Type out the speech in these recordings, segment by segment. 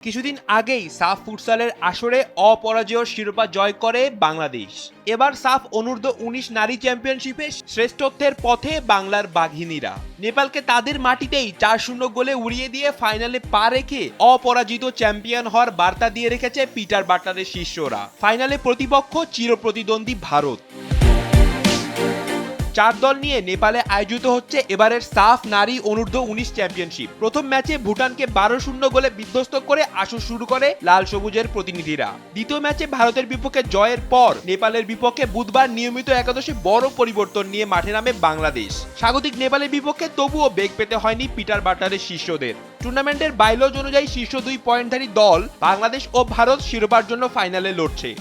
কিছুদিন আগেই সাফ ফুটসালের আসরে অপরাজেয় শিরোপা জয় করে বাংলাদেশ। এবার সাফ অনূর্ধ্ব ১৯ নারী চ্যাম্পিয়নশিপে শ্রেষ্ঠত্বের পথে বাংলার বাঘিনীরা নেপালকে তাদের মাটিতেই ৪-০ গোলে উড়িয়ে দিয়ে ফাইনালে পা রেখে অপরাজিত চ্যাম্পিয়ন হওয়ার বার্তা দিয়ে রেখেছে পিটার বাটলারের শিষ্যরা। ফাইনালে প্রতিপক্ষ চিরপ্রতিদ্বন্দ্বী ভারত। ৪ দল নিয়ে নেপালে আয়োজিত হচ্ছে এবারের সাফ নারী অনূর্ধ্ব ১৯ চ্যাম্পিয়নশিপ। প্রথম ম্যাচে ভুটানকে ১২-০ গোলে বিধ্বস্ত করে আসর শুরু করে লাল সবুজের প্রতিনিধিরা। দ্বিতীয় ম্যাচে ভারতের বিপক্ষে জয়ের পর নেপালের বিপক্ষে বুধবার নিয়মিত একাদশে বড় পরিবর্তন নিয়ে মাঠে নামে বাংলাদেশ। স্বাগতিক নেপালের বিপক্ষে তবুও বেগ পেতে হয়নি পিটার বাটলারের শিষ্যদের। টুর্নামেন্টের বাইলজ অনুযায়ী শীর্ষ ২ পয়েন্টধারী দল বাংলাদেশ ও ভারত শিরোপার জন্য ফাইনালে লড়ছে।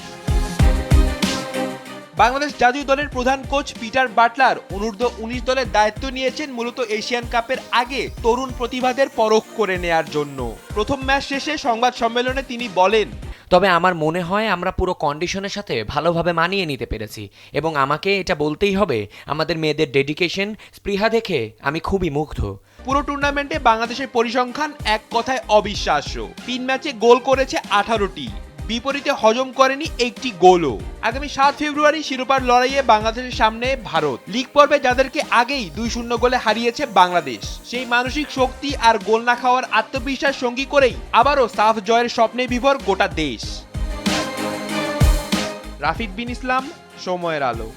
বাংলাদেশ জাতীয় দলের প্রধান কোচ পিটার বাটলার অনূর্ধ্ব ১৯ দলের দায়িত্ব নিয়েছেন মূলত এশিয়ান কাপের আগে তরুণ প্রতিভাদের পরখ করে নেয়ার জন্য। প্রথম ম্যাচ শেষে সংবাদ সম্মেলনে তিনি বলেন, তবে আমার মনে হয় আমরা পুরো কন্ডিশনের সাথে ভালোভাবে মানিয়ে নিতে পেরেছি এবং আমাকে এটা বলতেই হবে, আমাদের মেয়েদের ডেডিকেশন, স্পৃহা দেখে আমি খুবই মুগ্ধ। পুরো টুর্নামেন্টে বাংলাদেশের পরিসংখ্যান এক কথায় অবিশ্বাস্য। ৩ ম্যাচে গোল করেছে ১৮টি, বিপরীতে হজম করেনি একটি গোলও। আগামী ৭ ফেব্রুয়ারি শিরোপার লড়াইয়ে বাংলাদেশের সামনে ভারত। লিগ পর্বে যাদেরকে আগেই ২-০ গোলে হারিয়েছে বাংলাদেশ, সেই মানসিক শক্তি আর গোল না খাওয়ার আত্মবিশ্বাস সঙ্গী করেই আবারও সাফ জয়ের স্বপ্নে বিভোর গোটা দেশ। রাফিদ বিন ইসলাম, সময়ের আলো।